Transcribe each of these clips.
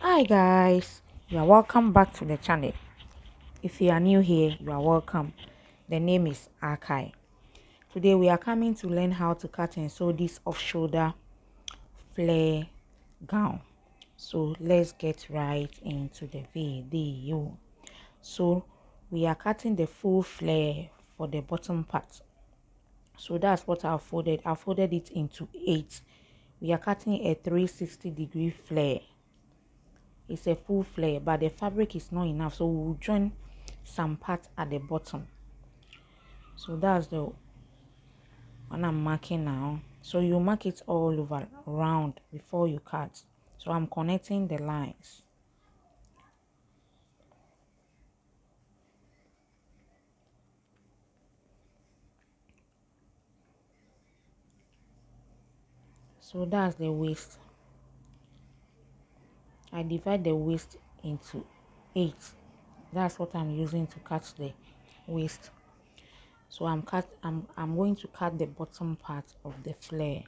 Hi guys, you are welcome back to the channel. If you are new here, you are welcome. The name is Akai. Today we are coming to learn how to cut and sew this off-shoulder flare gown. So let's get right into the video. So we are cutting the full flare for the bottom part. So that's what I folded. I folded it into 8. We are cutting a 360-degree flare. It's a full flare, but the fabric is not enough, so we'll join some part at the bottom. So that's the one I'm marking now. So you mark it all over round before you cut. So I'm connecting the lines. So that's the waist. I divide the waist into 8. That's what I'm using to cut the waist. So I'm going to cut the bottom part of the flare.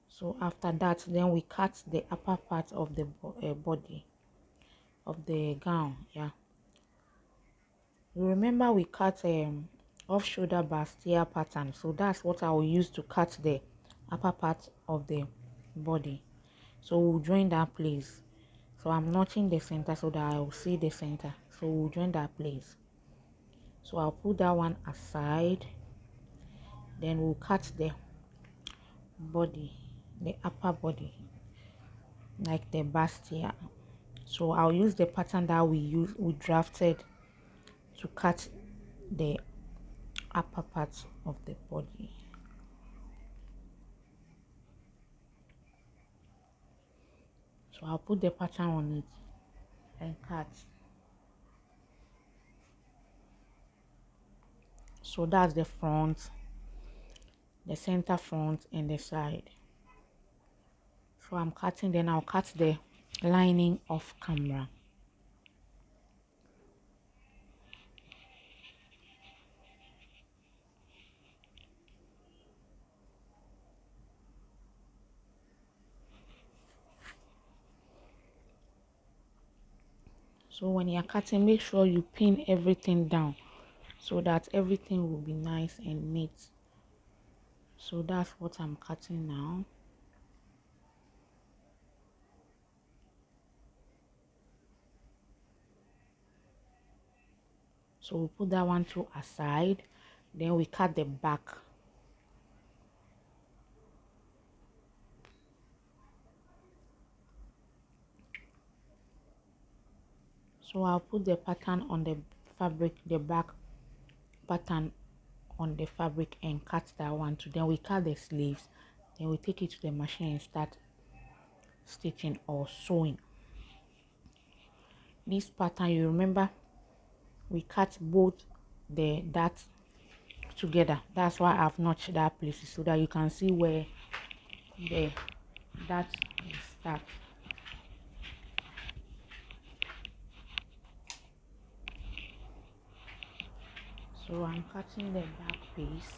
So after that, then we cut the upper part of the body of the gown. Yeah, you remember we cut off shoulder bustier pattern, so that's what I will use to cut the upper part of the body. So we'll join that place. So I'm notching the center so that I will see the center. So we'll join that place. So I'll put that one aside. Then we'll cut the body, the upper body, like the bustier. So I'll use the pattern that we drafted to cut the upper part of the body. So I'll put the pattern on it and cut. So that's the front, the center front, and the side. So I'm cutting, then I'll cut the lining off camera. So when you're cutting, make sure you pin everything down so that everything will be nice and neat. So that's what I'm cutting now. So we'll put that one to aside. Then we cut the back. So I'll put the pattern on the fabric, the back pattern on the fabric, and cut that one too. Then we cut the sleeves. Then we take it to the machine and start stitching or sewing. This pattern, you remember, we cut both that together. That's why I've notched that place so that you can see where that start. So I'm cutting the back piece.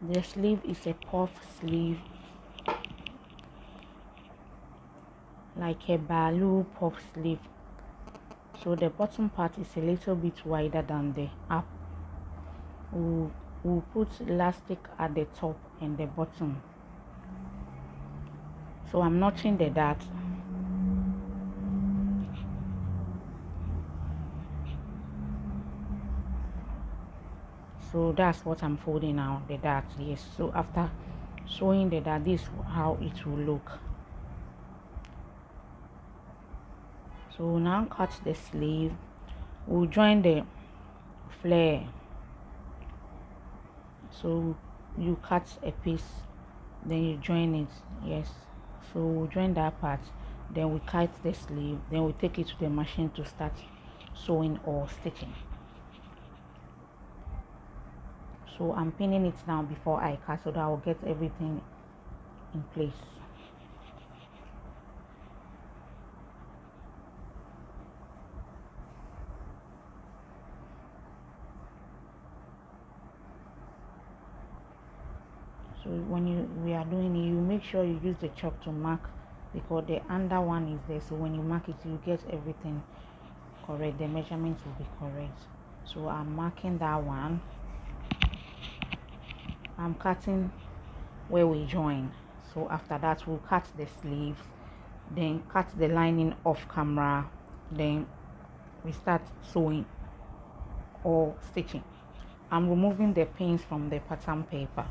The sleeve is a puff sleeve, like a balloon puff sleeve. So the bottom part is a little bit wider than the up. We'll put elastic at the top and the bottom. So I'm notching the dart. So that's what I'm folding now, the dart. Yes, so after sewing the dart, this is how it will look. So we'll now cut the sleeve. We'll join the flare. So you cut a piece, then you join it. Yes, so we'll join that part, then we cut the sleeve, then we take it to the machine to start sewing or stitching. So I'm pinning it down before I cut so that I'll get everything in place. So when we are doing it, you make sure you use the chalk to mark, because the under one is there, so when you mark it you get everything correct, the measurements will be correct. So I'm marking that one. I'm cutting where we join. So after that we'll cut the sleeves, then cut the lining off camera, then we start sewing or stitching. I'm removing the pins from the pattern paper.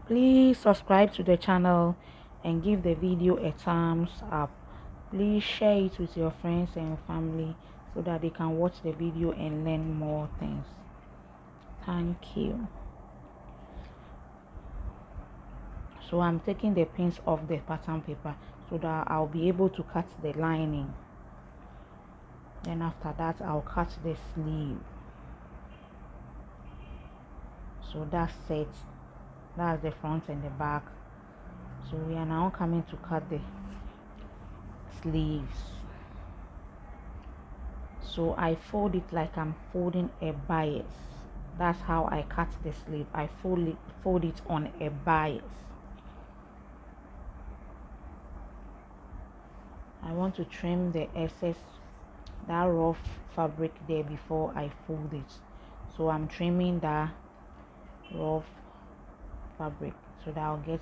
Please subscribe to the channel and give the video a thumbs up. Please share it with your friends and family so that they can watch the video and learn more things. Thank you. So I'm taking the pins off the pattern paper so that I'll be able to cut the lining. Then after that I'll cut the sleeve. So that's it. That's the front and the back. So we are now coming to cut the sleeves. So I fold it like I'm folding a bias. That's how I cut the sleeve. I fold it on a bias. I want to trim the excess, that rough fabric there before I fold it. So I'm trimming that rough fabric so that I'll get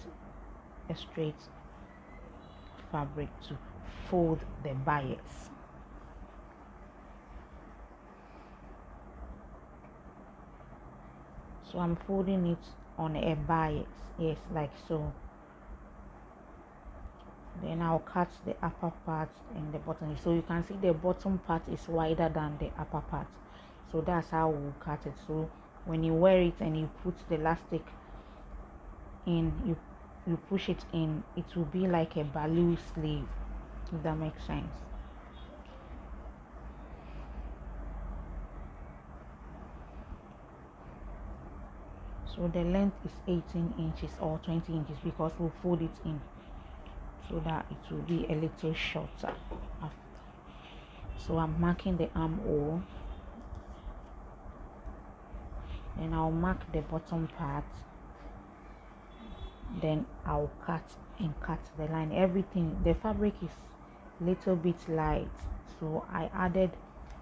a straight fabric to fold the bias. So I'm folding it on a bias, yes, like so. Then I'll cut the upper part and the bottom. So you can see the bottom part is wider than the upper part. So that's how we'll cut it. So when you wear it and you put the elastic in, you push it in, it will be like a balloon sleeve, if that makes sense. So the length is 18 inches or 20 inches because we'll fold it in so that it will be a little shorter after. So I'm marking the armhole, then I'll mark the bottom part, then I'll cut the line. Everything, the fabric is little bit light, so I added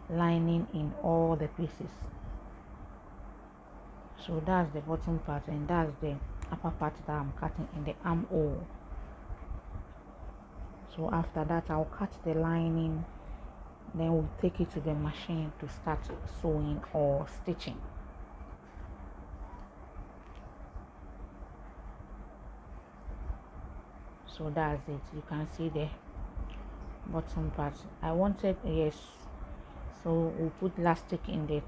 lining in all the pieces. So that's the bottom part and that's the upper part that I'm cutting in the armhole. So after that I'll cut the lining, then we'll take it to the machine to start sewing or stitching. So that's it. You can see the bottom part. I wanted, yes, so we'll put elastic in the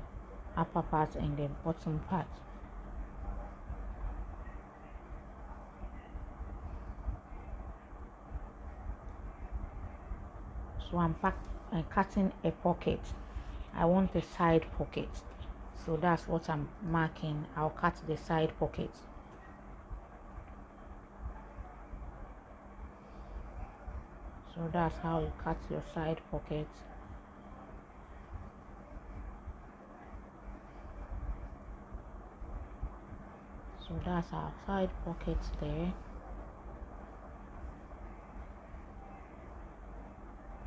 upper part and the bottom part. So I'm cutting a pocket. I want a side pocket, so that's what I'm marking. I'll cut the side pocket. So that's how you cut your side pocket. So that's our side pocket there.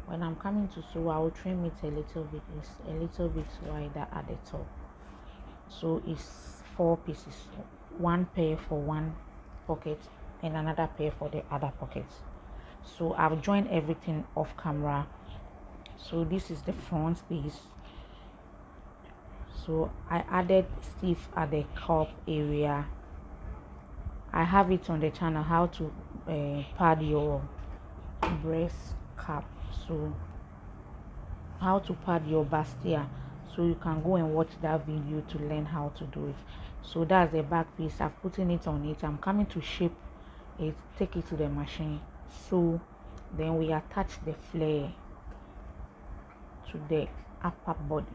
When I'm coming to sew, I will trim it a little bit. It's a little bit wider at the top. So it's 4 pieces, one pair for one pocket and another pair for the other pocket. So I've joined everything off camera. So this is the front piece. So I added sleeve at the cup area. I have it on the channel how to pad your breast cap, so how to pad your bustier, so you can go and watch that video to learn how to do it. So that's the back piece. I've putting it on it. I'm coming to shape it, take it to the machine. So then we attach the flare to the upper bodice.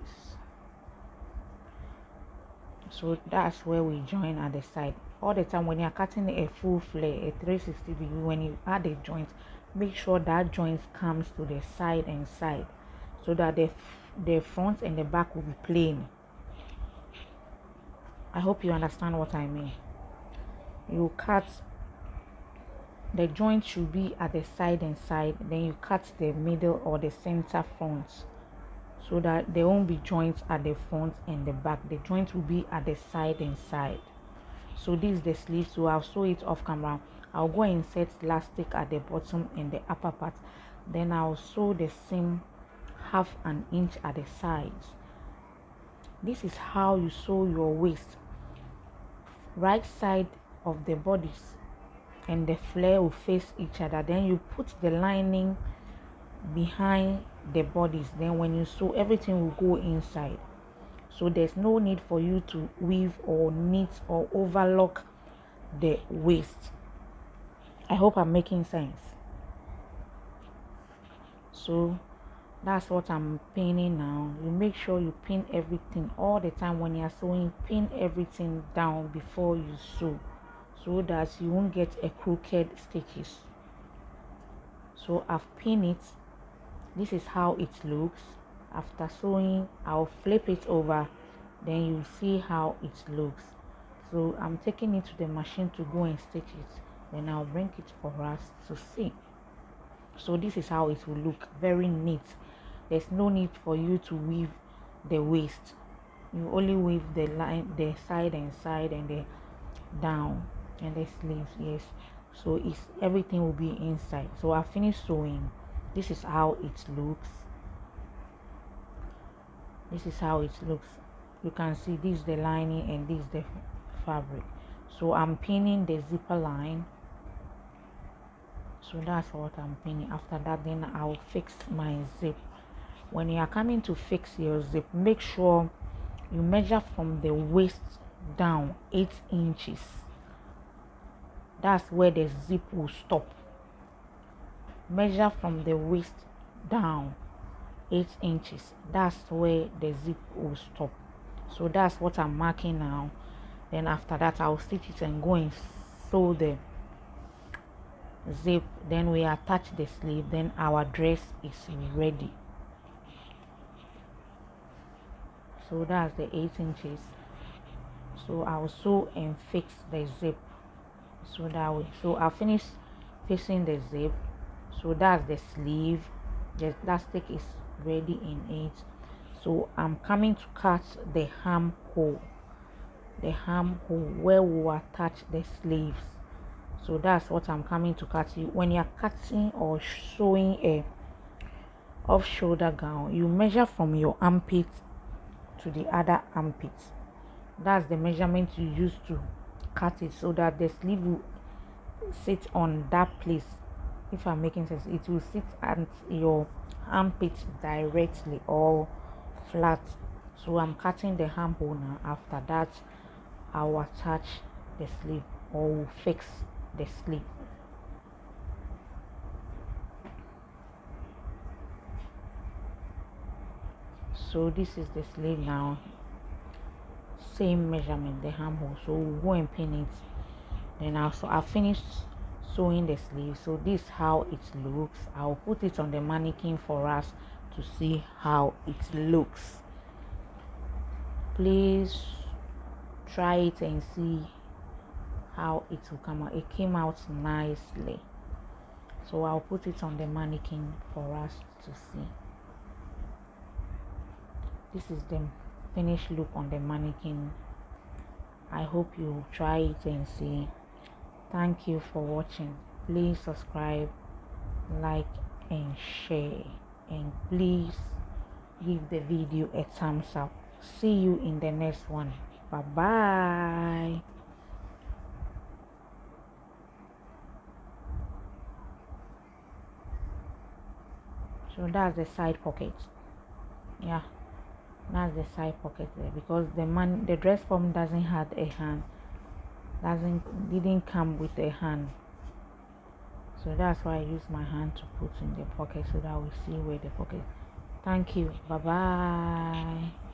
So that's where we join at the side. All the time when you're cutting a full flare, a 360 degree, when you add a joint, make sure that joint comes to the side and side, so that the front and the back will be plain. I hope you understand what I mean. You cut, the joint should be at the side and side, then you cut the middle or the center front, so that there won't be joints at the front and the back. The joint will be at the side and side. So this is the sleeve, so I'll sew it off camera. I'll go and insert elastic at the bottom and the upper part, then I'll sew the seam half an inch at the sides. This is how you sew your waist. Right side of the bodies and the flare will face each other, then you put the lining behind the bodies, then when you sew, everything will go inside. So there's no need for you to weave or knit or overlock the waist. I hope I'm making sense. So that's what I'm pinning now. You make sure you pin everything all the time when you're sewing. Pin everything down before you sew, so that you won't get a crooked stitches. So I've pinned it. This is how it looks. After sewing, I'll flip it over, then you see how it looks. So I'm taking it to the machine to go and stitch it, then I'll bring it for us to see. So this is how it will look, very neat. There's no need for you to weave the waist. You only weave the line, the side and side, and the down and the sleeves. Yes, so it's everything will be inside. So I finished sewing. This is how it looks. This is how it looks. You can see this is the lining and this is the fabric. So I'm pinning the zipper line. So that's what I'm pinning. After that, then I'll fix my zip. When you are coming to fix your zip, make sure you measure from the waist down 8 inches. That's where the zip will stop. Measure from the waist down 8 inches. That's where the zip will stop. So that's what I'm marking now. Then after that, I'll stitch it and go and sew the zip. Then we attach the sleeve. Then our dress is ready. So that's the 8 inches. So I'll sew and fix the zip. So that way. So I'll finish fixing the zip. So that's the sleeve. The elastic is ready in it. So I'm coming to cut the arm hole. The arm hole where we will attach the sleeves. So that's what I'm coming to cut. When you're cutting or sewing a off shoulder gown, you measure from your armpit to the other armpit. That's the measurement you use to cut it, so that the sleeve will sit on that place. If I'm making sense, it will sit at your armpit directly or flat. So I'm cutting the armhole now. After that, I'll attach the sleeve or will fix the sleeve. So this is the sleeve now, same measurement, the armhole. So we'll go and pin it. Then I'll finish sewing the sleeve. So this is how it looks. I'll put it on the mannequin for us to see how it looks. Please try it and see how it will come out. It came out nicely. So I'll put it on the mannequin for us to see. This is the finished look on the mannequin. I hope you try it and see. Thank you for watching. Please subscribe, like and share, and please give the video a thumbs up. See you in the next one. Bye bye. So that's the side pocket. Yeah, that's the side pocket there, because the dress form doesn't have a hand, didn't come with a hand. So that's why I use my hand to put in the pocket, so that we see where the pocket. Thank you. Bye bye.